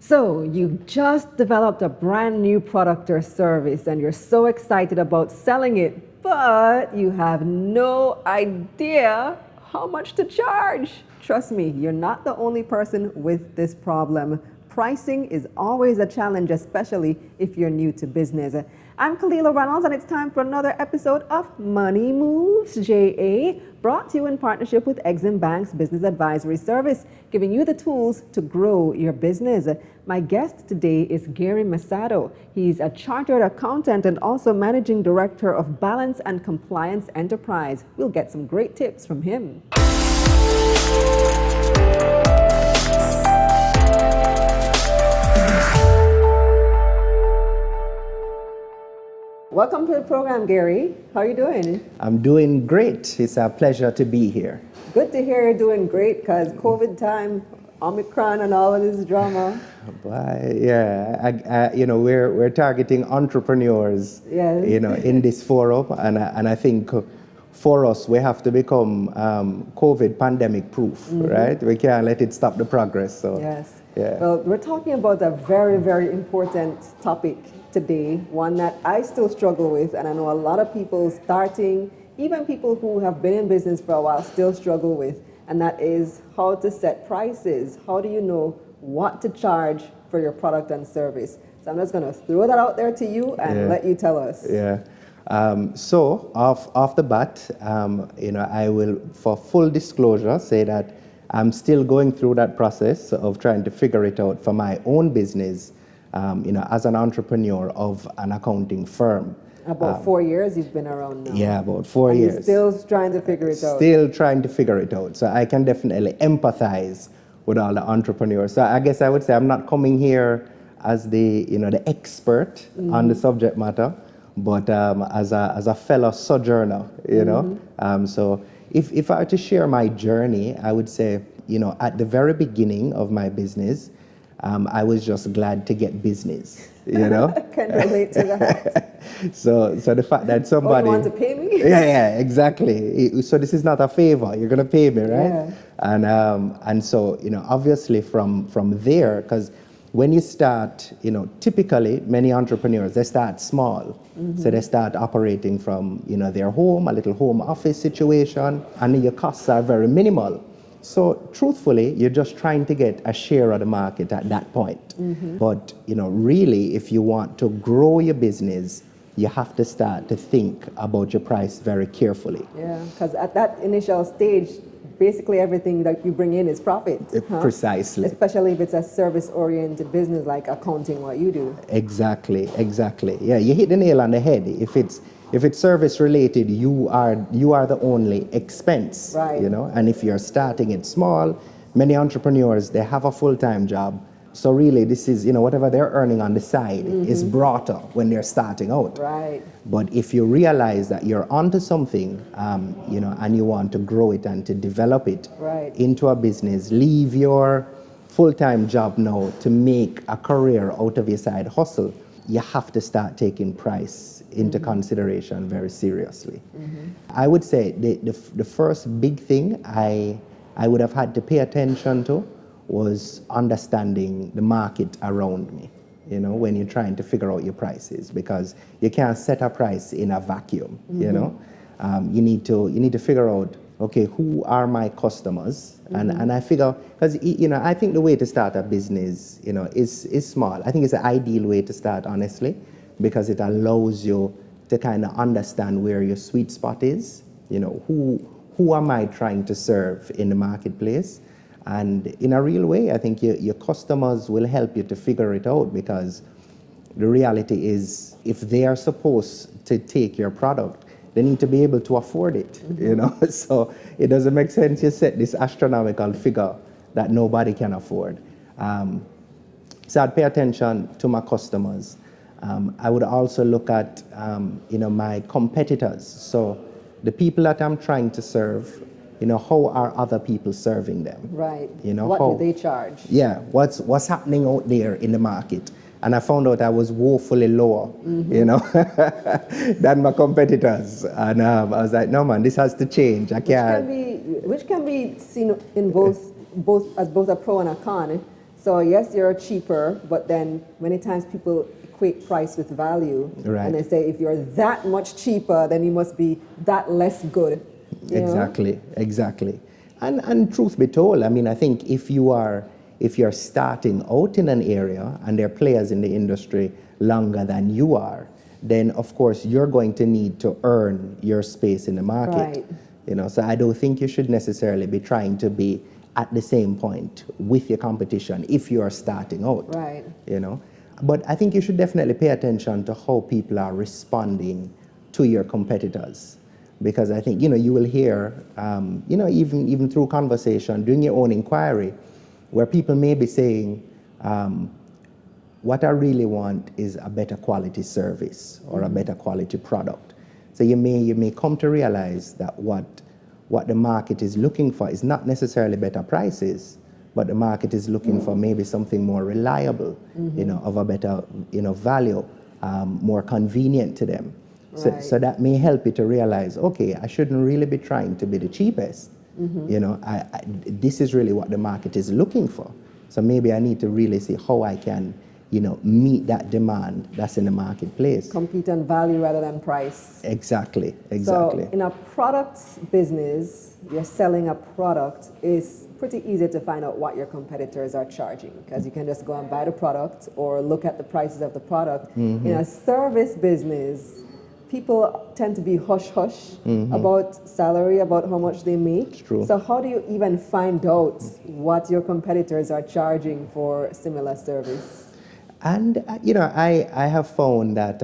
So, you've just developed a brand new product or service and you're so excited about selling it, but you have no idea how much to charge. Trust me, you're not the only person with this problem. Pricing is always a challenge, especially if you're new to business. I'm Kalila Reynolds, and it's time for another episode of Money Moves, JA, brought to you in partnership with EXIM Bank's Business Advisory Service, giving you the tools to grow your business. My guest today is Gary Messado. He's a chartered accountant and also managing director of Balance and Compliance Enterprise. We'll get some great tips from him. Welcome to the program, Gary. How are you doing? I'm doing great. It's a pleasure to be here. Good to hear you're doing great, because COVID time, Omicron and all of this drama. We're targeting entrepreneurs, Yes. in this forum, and I think for us, we have to become COVID pandemic proof, right? We can't let it stop the progress. So, Yes. yeah. Well, we're talking about a very, very important topic today, one that I still struggle with, and I know a lot of people starting, even people who have been in business for a while, still struggle with, and that is how to set prices. How do you know what to charge for your product and service? So I'm just going to throw that out there to you and let you tell us. Yeah. So off the bat, I will, for full disclosure, say that I'm still going through that process of trying to figure it out for my own business, as an entrepreneur of an accounting firm. About 4 years you've been around now. Yeah, about 4 years. You're still trying to figure it out. Still trying to figure it out. So I can definitely empathize with all the entrepreneurs. So I guess I would say I'm not coming here as the expert on the subject matter, but as a fellow sojourner, So if I were to share my journey, I would say, at the very beginning of my business, I was just glad to get business, I can relate to that. So the fact that somebody... you want to pay me? Yeah, exactly. So this is not a favor. You're going to pay me, right? Yeah. And so, obviously from there, because when you start, typically many entrepreneurs, they start small. So they start operating from, their home, a little home office situation, and your costs are very minimal. So truthfully, you're just trying to get a share of the market at that point. But, really, if you want to grow your business, you have to start to think about your price very carefully. Yeah, because at that initial stage, basically everything that you bring in is profit. Precisely. Especially if it's a service-oriented business like accounting, what you do. Exactly. Yeah, you hit the nail on the head. If it's service related, you are the only expense. Right. And if you're starting it small, many entrepreneurs, they have a full-time job. So really, this is, whatever they're earning on the side is brought up when they're starting out. Right. But if you realize that you're onto something, and you want to grow it and to develop it into a business, leave your full-time job now to make a career out of your side hustle, you have to start taking price into consideration very seriously. I would say the first big thing I would have had to pay attention to was understanding the market around me, when you're trying to figure out your prices, because you can't set a price in a vacuum. You need to figure out, okay, who are my customers? And I figure, because I think the way to start a business is small. I think it's an ideal way to start, honestly, because it allows you to kind of understand where your sweet spot is. Who am I trying to serve in the marketplace? And in a real way, I think your customers will help you to figure it out, because the reality is, if they are supposed to take your product, they need to be able to afford it, So it doesn't make sense you set this astronomical figure that nobody can afford. So I'd pay attention to my customers. I would also look at, my competitors. So the people that I'm trying to serve, how are other people serving them? Right. What do they charge? Yeah, what's happening out there in the market? And I found out I was woefully lower, than my competitors. And I was like, no man, this has to change. I can't. Which can be seen in both as both a pro and a con. So yes, you're cheaper, but then many times people equate price with value. Right. And they say if you're that much cheaper, then you must be that less good. You know? Exactly. And truth be told, I mean, I think if you're starting out in an area and there are players in the industry longer than you are, then of course you're going to need to earn your space in the market. Right. You know, so I don't think you should necessarily be trying to be at the same point with your competition if you are starting out. Right. You know, but I think you should definitely pay attention to how people are responding to your competitors, because I think, you know, you will hear, you know, even through conversation, doing your own inquiry, where people may be saying, what I really want is a better quality service or a better quality product. So you may come to realize that what the market is looking for is not necessarily better prices, but the market is looking for maybe something more reliable, you know, of a better, you know, value, more convenient to them. Right. So that may help you to realize, okay, I shouldn't really be trying to be the cheapest. You know, this is really what the market is looking for. So maybe I need to really see how I can, you know, meet that demand that's in the marketplace. Compete on value rather than price. Exactly. So in a product business, you're selling a product, is pretty easy to find out what your competitors are charging, because you can just go and buy the product or look at the prices of the product. In a service business, people tend to be hush-hush about salary, about how much they make. It's true. So how do you even find out what your competitors are charging for similar service? And, you know, I have found that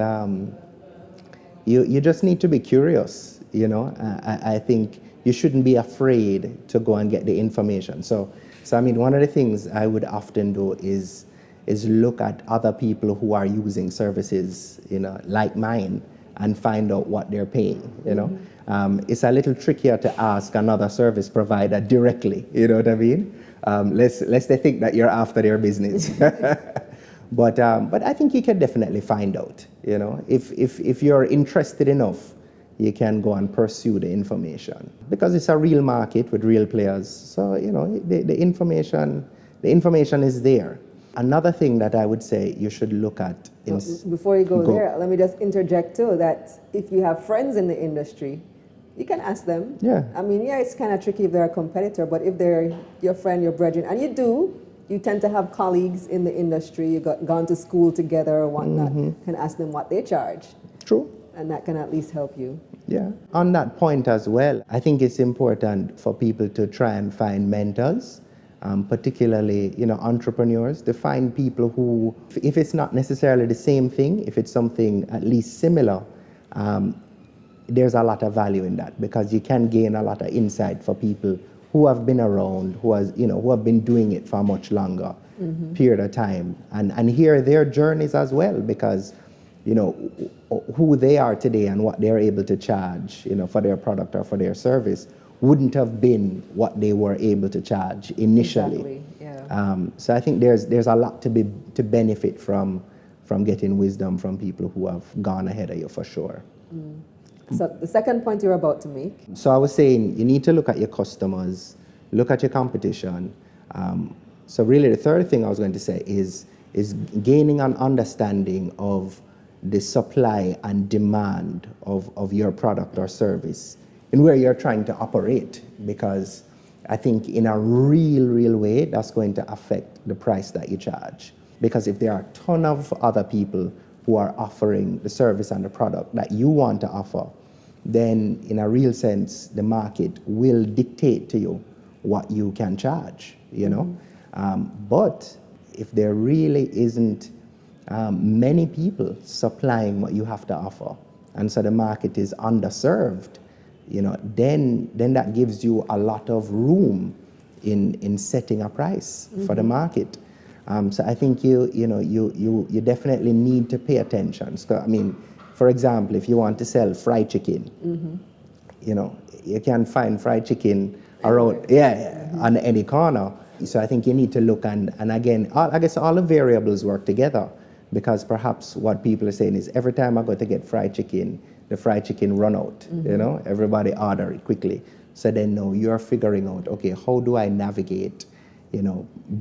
you just need to be curious, you know. I think you shouldn't be afraid to go and get the information. So I mean, one of the things I would often do is look at other people who are using services, you know, like mine, and find out what they're paying, you know. It's a little trickier to ask another service provider directly, you know what I mean? Lest they think that you're after their business. But I think you can definitely find out, you know. If you're interested enough, you can go and pursue the information, because it's a real market with real players. So, you know, the information is there. Another thing that I would say you should look at Before you go there, let me just interject too, that if you have friends in the industry, you can ask them. Yeah. I mean, yeah, it's kind of tricky if they're a competitor, but if they're your friend, your brethren, and you tend to have colleagues in the industry, you got gone to school together or whatnot, can ask them what they charge. True. And that can at least help you. Yeah. On that point as well, I think it's important for people to try and find mentors, particularly, you know, entrepreneurs, to find people who, if it's not necessarily the same thing, if it's something at least similar, there's a lot of value in that, because you can gain a lot of insight for people who have been around, who have been doing it for a much longer period of time, and hear their journeys as well, because, you know, who they are today and what they're able to charge, you know, for their product or for their service wouldn't have been what they were able to charge initially. Exactly. Yeah. So I think there's a lot to benefit from getting wisdom from people who have gone ahead of you, for sure. So the second point you're about to make. So I was saying, you need to look at your customers, look at your competition. So really the third thing I was going to say is gaining an understanding of the supply and demand of your product or service and where you're trying to operate, because I think in a real way, that's going to affect the price that you charge. Because if there are a ton of other people who are offering the service and the product that you want to offer, then in a real sense, the market will dictate to you what you can charge, you know. But if there really isn't many people supplying what you have to offer, and so the market is underserved, you know, then that gives you a lot of room in setting a price for the market. So I think you definitely need to pay attention. So, I mean, for example, if you want to sell fried chicken, you know, you can find fried chicken around, on any corner. So I think you need to look, and again, I guess all the variables work together, because perhaps what people are saying is every time I go to get fried chicken, the fried chicken run out, you know, everybody order it quickly. So then now you're figuring out, okay, how do I navigate,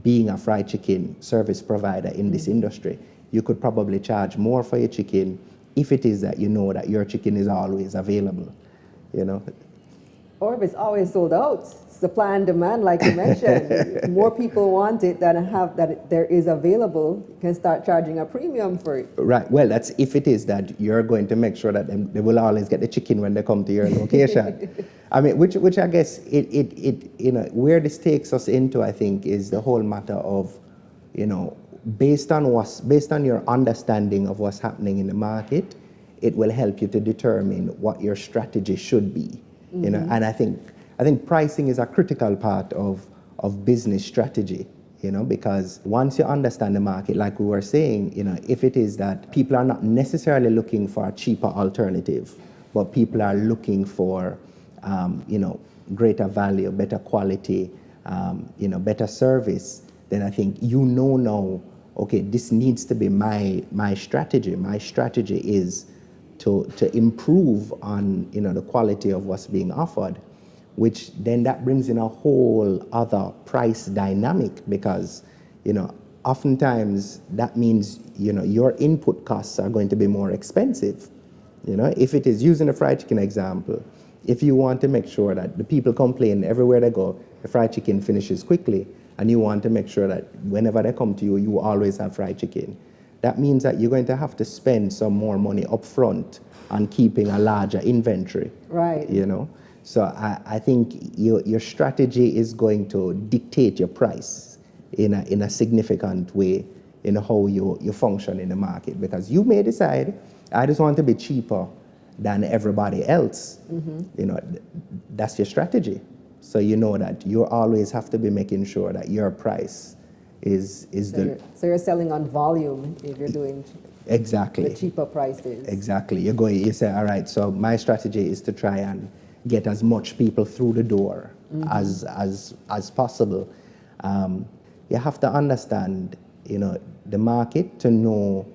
being a fried chicken service provider in this industry, you could probably charge more for your chicken if it is that you know that your chicken is always available, Or if it's always sold out, supply and demand, like you mentioned. If more people want it than have that there is available, you can start charging a premium for it. Right. Well, that's if it is that you're going to make sure that they will always get the chicken when they come to your location. I mean, which I guess where this takes us into, I think, is the whole matter of, based on your understanding of what's happening in the market, it will help you to determine what your strategy should be. And I think pricing is a critical part of business strategy, because once you understand the market, like we were saying, if it is that people are not necessarily looking for a cheaper alternative, but people are looking for, greater value, better quality, better service, then I think now, okay, this needs to be my strategy. My strategy is to improve on the quality of what's being offered, which then that brings in a whole other price dynamic, because oftentimes that means your input costs are going to be more expensive. If it is, using the fried chicken example, if you want to make sure that the people complain everywhere they go, the fried chicken finishes quickly, and you want to make sure that whenever they come to you, you always have fried chicken, that means that you're going to have to spend some more money up front on keeping a larger inventory. Right. So I think your strategy is going to dictate your price in a significant way in how you function in the market, because you may decide, I just want to be cheaper than everybody else. That's your strategy. So that you always have to be making sure that your price is so you're selling on volume if you're doing exactly the cheaper prices. Exactly. You say, all right, so my strategy is to try and get as much people through the door as possible. You have to understand the market to know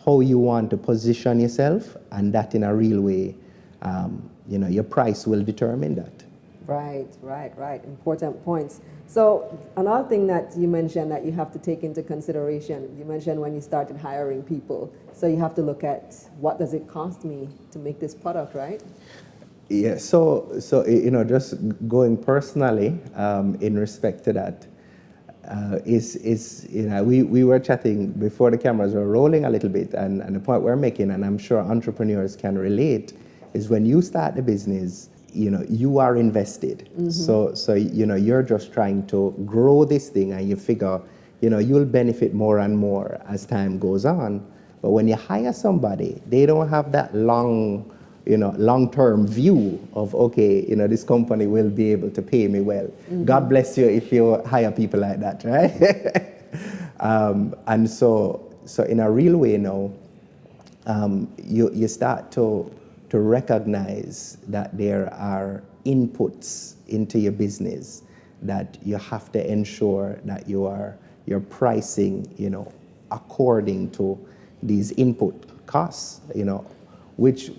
how you want to position yourself, and that in a real way, your price will determine that. Right. Important points. So another thing that you mentioned that you have to take into consideration, you mentioned when you started hiring people, so you have to look at what does it cost me to make this product, right? Yeah, so just going personally, in respect to that, we were chatting before the cameras were rolling a little bit, and the point we're making, and I'm sure entrepreneurs can relate, is when you start the business, you are invested. So you're just trying to grow this thing, and you figure, you'll benefit more and more as time goes on. But when you hire somebody, they don't have that long-term view of, okay, this company will be able to pay me well. God bless you if you hire people like that, right? And so in a real way now, you start to recognize that there are inputs into your business that you have to ensure that you're pricing, according to these input costs, which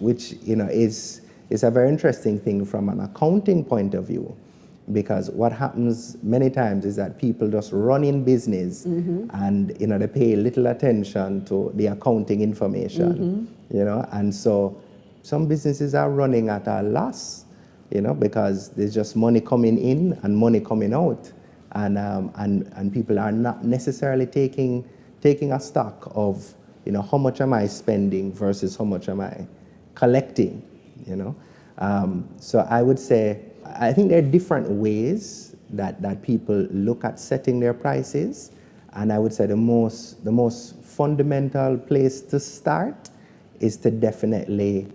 is a very interesting thing from an accounting point of view, because what happens many times is that people just run in business and they pay little attention to the accounting information, and so some businesses are running at a loss, because there's just money coming in and money coming out, and people are not necessarily taking a stock of how much am I spending versus how much am I collecting, So I would say, I think there are different ways that people look at setting their prices, and I would say the most fundamental place to start is to definitely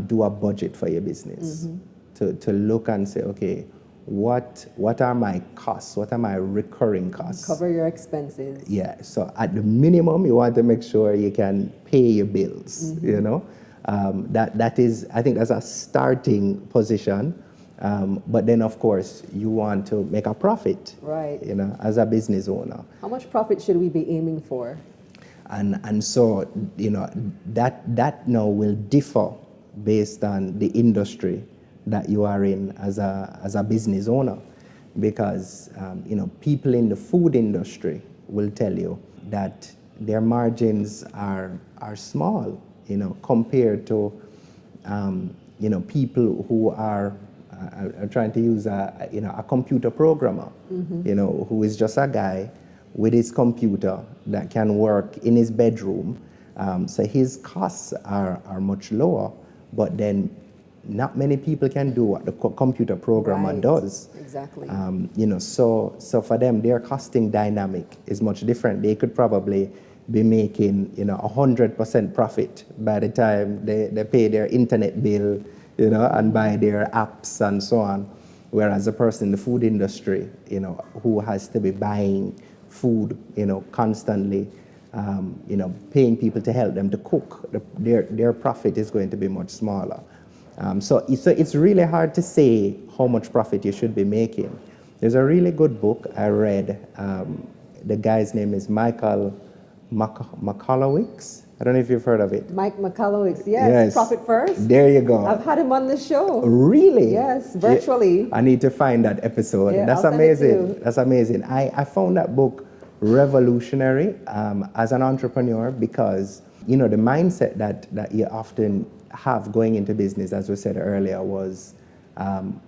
do a budget for your business, to look and say, okay, what are my costs? What are my recurring costs? Cover your expenses. Yeah, so at the minimum, you want to make sure you can pay your bills, that is, I think that's a starting position. But then, of course, you want to make a profit, right? As a business owner. How much profit should we be aiming for? And so, that now will differ based on the industry that you are in as a business owner, because people in the food industry will tell you that their margins are small, compared to people who are trying to use a computer programmer, who is just a guy with his computer that can work in his bedroom. So his costs are much lower, but then not many people can do what the computer programmer does. Exactly. So for them, their costing dynamic is much different. They could probably be making 100% profit by the time they pay their internet bill, and buy their apps and so on. Whereas a person in the food industry, who has to be buying food, constantly, paying people to help them to cook, their profit is going to be much smaller. So it's really hard to say how much profit you should be making. There's a really good book I read. The guy's name is Michael Michalowicz. I don't know if you've heard of it. Mike Michalowicz, yes. Profit First. There you go. I've had him on the show. Really? Yes, virtually. Yeah, I need to find that episode. Yeah, That's amazing. That's amazing. I found that book revolutionary as an entrepreneur because, the mindset that you often have going into business, as we said earlier, was I'm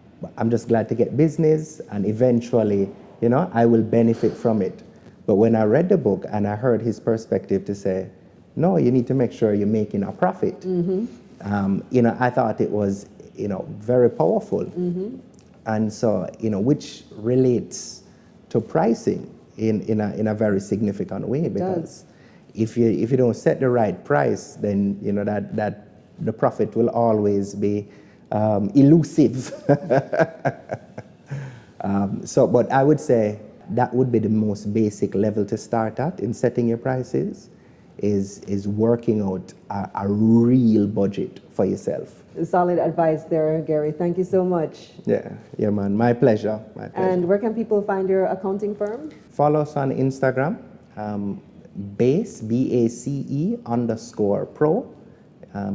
just glad to get business and eventually, I will benefit from it. But when I read the book and I heard his perspective to say, no, you need to make sure you're making a profit. I thought it was, very powerful. And so, which relates to pricing in a very significant way, because if you don't set the right price, then that the profit will always be elusive. But I would say that would be the most basic level to start at in setting your prices, is working out a real budget for yourself. Solid advice there, Gary. Thank you so much. Yeah, man. My pleasure. And where can people find your accounting firm? Follow us on Instagram, BACE, BACE_pro.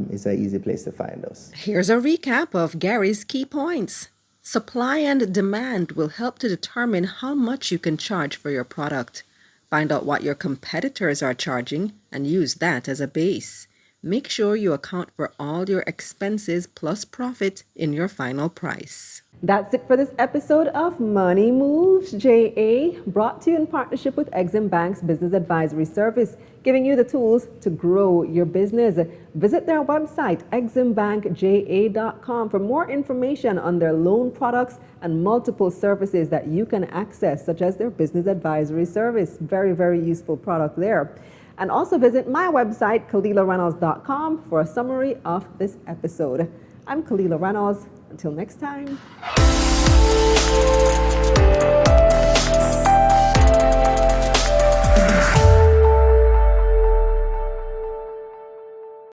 Is an easy place to find us. Here's a recap of Gary's key points. Supply and demand will help to determine how much you can charge for your product. Find out what your competitors are charging and use that as a base. Make sure you account for all your expenses plus profit in your final price. That's it for this episode of Money Moves JA, brought to you in partnership with EXIM Bank's Business Advisory Service, giving you the tools to grow your business. Visit their website, eximbankja.com, for more information on their loan products and multiple services that you can access, such as their Business Advisory Service. Very, very useful product there. And also visit my website, KalilaReynolds.com, for a summary of this episode. I'm Kalila Reynolds. Until next time.